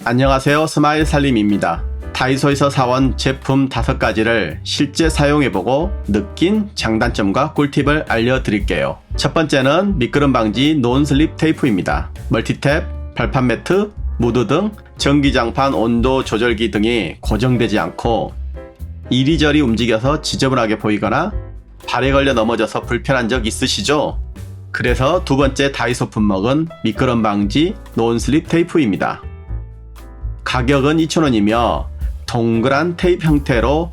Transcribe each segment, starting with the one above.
안녕하세요, 스마일 살림입니다. 다이소에서 사온 제품 5가지를 실제 사용해보고 느낀 장단점과 꿀팁을 알려드릴게요. 첫 번째는 미끄럼 방지 논슬립 테이프입니다. 멀티탭, 발판 매트, 무드 등 전기장판 온도 조절기 등이 고정되지 않고 이리저리 움직여서 지저분하게 보이거나 발에 걸려 넘어져서 불편한 적 있으시죠? 그래서 두 번째 다이소 품목은 미끄럼 방지 논슬립 테이프입니다. 가격은 2,000원이며 동그란 테이프 형태로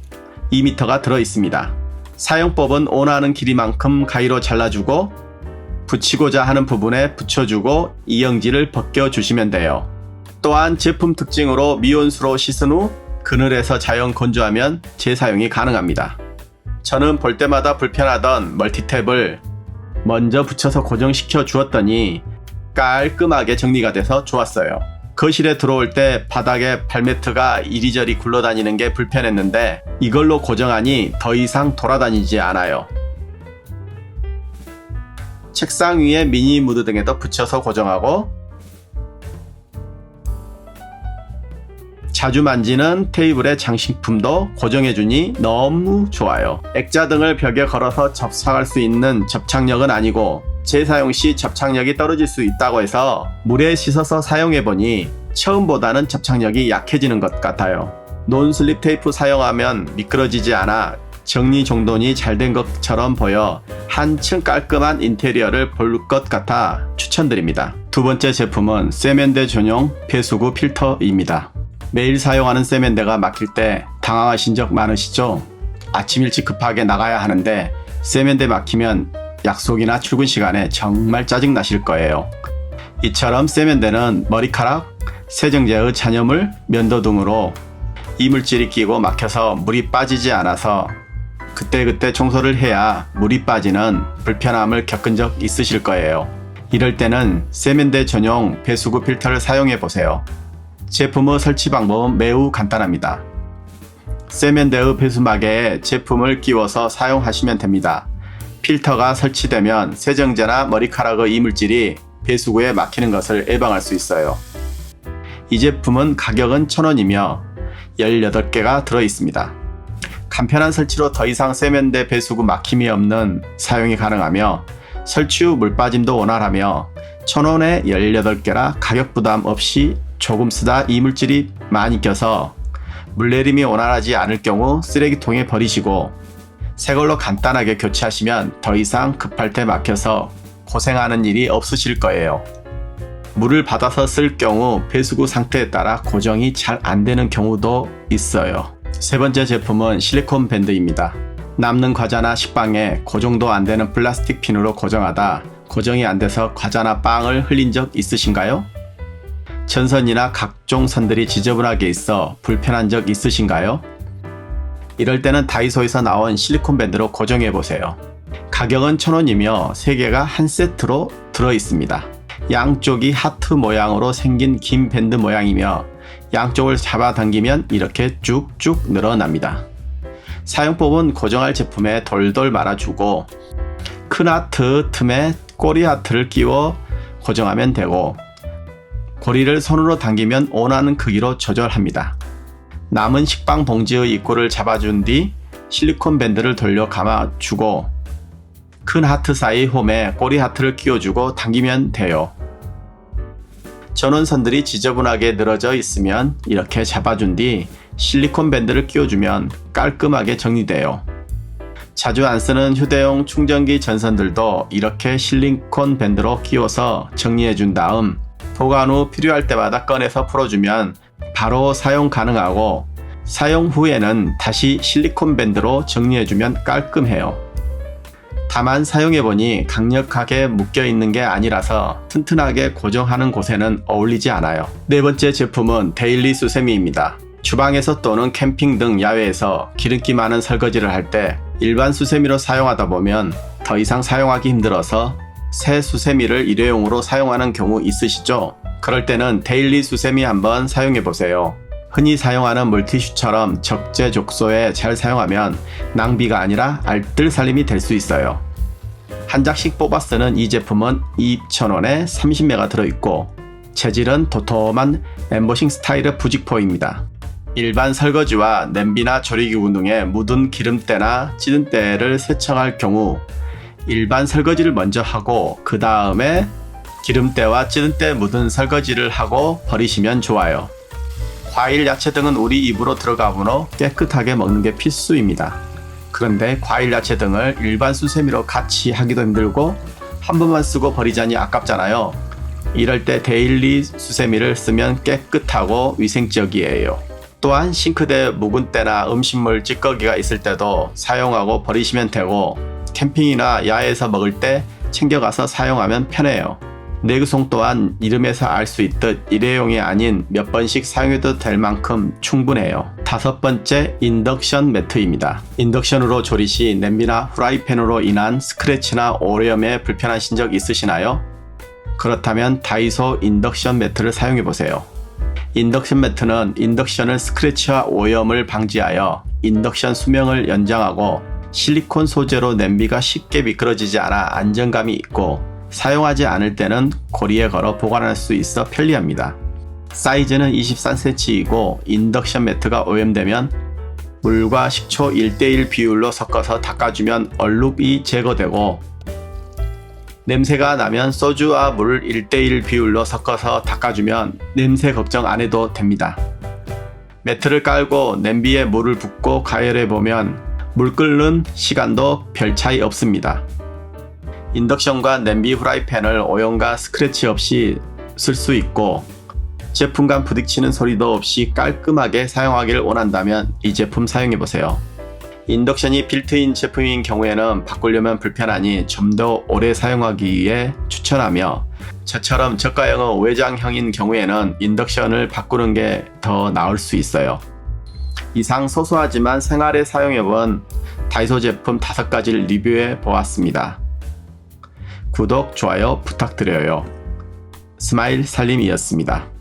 2m가 들어있습니다. 사용법은 원하는 길이만큼 가위로 잘라주고 붙이고자 하는 부분에 붙여주고 이영지를 벗겨주시면 돼요. 또한 제품 특징으로 미온수로 씻은 후 그늘에서 자연 건조하면 재사용이 가능합니다. 저는 볼 때마다 불편하던 멀티탭을 먼저 붙여서 고정시켜 주었더니 깔끔하게 정리가 돼서 좋았어요. 거실에 들어올 때 바닥에 발매트가 이리저리 굴러다니는 게 불편했는데 이걸로 고정하니 더 이상 돌아다니지 않아요. 책상 위에 미니 무드 등에도 붙여서 고정하고 자주 만지는 테이블의 장식품도 고정해주니 너무 좋아요. 액자 등을 벽에 걸어서 접착할 수 있는 접착력은 아니고 재사용 시 접착력이 떨어질 수 있다고 해서 물에 씻어서 사용해보니 처음보다는 접착력이 약해지는 것 같아요. 논슬립 테이프 사용하면 미끄러지지 않아 정리정돈이 잘 된 것처럼 보여 한층 깔끔한 인테리어를 볼 것 같아 추천드립니다. 두 번째 제품은 세면대 전용 배수구 필터입니다. 매일 사용하는 세면대가 막힐 때 당황하신 적 많으시죠? 아침 일찍 급하게 나가야 하는데 세면대 막히면 약속이나 출근 시간에 정말 짜증 나실 거예요. 이처럼 세면대는 머리카락, 세정제의 잔여물, 면도 등으로 이물질이 끼고 막혀서 물이 빠지지 않아서 그때그때 청소를 해야 물이 빠지는 불편함을 겪은 적 있으실 거예요. 이럴 때는 세면대 전용 배수구 필터를 사용해 보세요. 제품의 설치 방법은 매우 간단합니다. 세면대의 배수막에 제품을 끼워서 사용하시면 됩니다. 필터가 설치되면 세정제나 머리카락의 이물질이 배수구에 막히는 것을 예방할 수 있어요. 이 제품은 가격은 1,000원이며 18개가 들어있습니다. 간편한 설치로 더 이상 세면대 배수구 막힘이 없는 사용이 가능하며 설치 후 물 빠짐도 원활하며 1,000원에 18개라 가격 부담 없이 조금 쓰다 이물질이 많이 껴서 물내림이 원활하지 않을 경우 쓰레기통에 버리시고 새걸로 간단하게 교체하시면 더 이상 급할 때 막혀서 고생하는 일이 없으실 거예요. 물을 받아서 쓸 경우 배수구 상태에 따라 고정이 잘 안 되는 경우도 있어요. 세 번째 제품은 실리콘 밴드입니다. 남는 과자나 식빵에 고정도 안 되는 플라스틱 핀으로 고정하다 고정이 안 돼서 과자나 빵을 흘린 적 있으신가요? 전선이나 각종 선들이 지저분하게 있어 불편한 적 있으신가요? 이럴 때는 다이소에서 나온 실리콘 밴드로 고정해 보세요. 가격은 1,000원이며 3개가 한 세트로 들어있습니다. 양쪽이 하트 모양으로 생긴 긴 밴드 모양이며 양쪽을 잡아당기면 이렇게 쭉쭉 늘어납니다. 사용법은 고정할 제품에 돌돌 말아주고 큰 하트 틈에 꼬리 하트를 끼워 고정하면 되고 고리를 손으로 당기면 원하는 크기로 조절합니다. 남은 식빵 봉지의 입구를 잡아준 뒤 실리콘 밴드를 돌려 감아주고 큰 하트 사이 홈에 꼬리 하트를 끼워주고 당기면 돼요. 전원선들이 지저분하게 늘어져 있으면 이렇게 잡아준 뒤 실리콘 밴드를 끼워주면 깔끔하게 정리돼요. 자주 안 쓰는 휴대용 충전기 전선들도 이렇게 실리콘 밴드로 끼워서 정리해준 다음 보관 후 필요할 때마다 꺼내서 풀어주면 바로 사용 가능하고 사용 후에는 다시 실리콘 밴드로 정리해주면 깔끔해요. 다만 사용해보니 강력하게 묶여있는 게 아니라서 튼튼하게 고정하는 곳에는 어울리지 않아요. 네 번째 제품은 데일리 수세미입니다. 주방에서 또는 캠핑 등 야외에서 기름기 많은 설거지를 할 때 일반 수세미로 사용하다 보면 더 이상 사용하기 힘들어서 새 수세미를 일회용으로 사용하는 경우 있으시죠? 그럴 때는 데일리 수세미 한번 사용해보세요. 흔히 사용하는 물티슈처럼 적재적소에 잘 사용하면 낭비가 아니라 알뜰살림이 될 수 있어요. 한 장씩 뽑아 쓰는 이 제품은 2,000원에 30매가 들어있고 재질은 도톰한 엠보싱 스타일의 부직포입니다. 일반 설거지와 냄비나 조리기구 등에 묻은 기름때나 찌든때를 세척할 경우 일반 설거지를 먼저 하고 그 다음에 기름때와 찌든때 묻은 설거지를 하고 버리시면 좋아요. 과일, 야채 등은 우리 입으로 들어가므로 깨끗하게 먹는 게 필수입니다. 그런데 과일, 야채 등을 일반 수세미로 같이 하기도 힘들고 한 번만 쓰고 버리자니 아깝잖아요. 이럴 때 데일리 수세미를 쓰면 깨끗하고 위생적이에요. 또한 싱크대에 묵은 때나 음식물 찌꺼기가 있을 때도 사용하고 버리시면 되고 캠핑이나 야외에서 먹을 때 챙겨가서 사용하면 편해요. 내구성 또한 이름에서 알 수 있듯 일회용이 아닌 몇 번씩 사용해도 될 만큼 충분해요. 5번째, 인덕션 매트입니다. 인덕션으로 조리 시 냄비나 후라이팬으로 인한 스크래치나 오염에 불편하신 적 있으시나요? 그렇다면 다이소 인덕션 매트를 사용해보세요. 인덕션 매트는 인덕션을 스크래치와 오염을 방지하여 인덕션 수명을 연장하고 실리콘 소재로 냄비가 쉽게 미끄러지지 않아 안정감이 있고 사용하지 않을 때는 고리에 걸어 보관할 수 있어 편리합니다. 사이즈는 23cm이고 인덕션 매트가 오염되면 물과 식초 1:1 비율로 섞어서 닦아주면 얼룩이 제거되고 냄새가 나면 소주와 물 1:1 비율로 섞어서 닦아주면 냄새 걱정 안 해도 됩니다. 매트를 깔고 냄비에 물을 붓고 가열해보면 물 끓는 시간도 별 차이 없습니다. 인덕션과 냄비 후라이팬을 오염과 스크래치 없이 쓸 수 있고 제품 간 부딪히는 소리도 없이 깔끔하게 사용하기를 원한다면 이 제품 사용해보세요. 인덕션이 빌트인 제품인 경우에는 바꾸려면 불편하니 좀 더 오래 사용하기 위해 추천하며 저처럼 저가형의 외장형인 경우에는 인덕션을 바꾸는 게 더 나을 수 있어요. 이상 소소하지만 생활에 사용해본 다이소 제품 5가지를 리뷰해 보았습니다. 구독, 좋아요 부탁드려요. 스마일 살림이었습니다.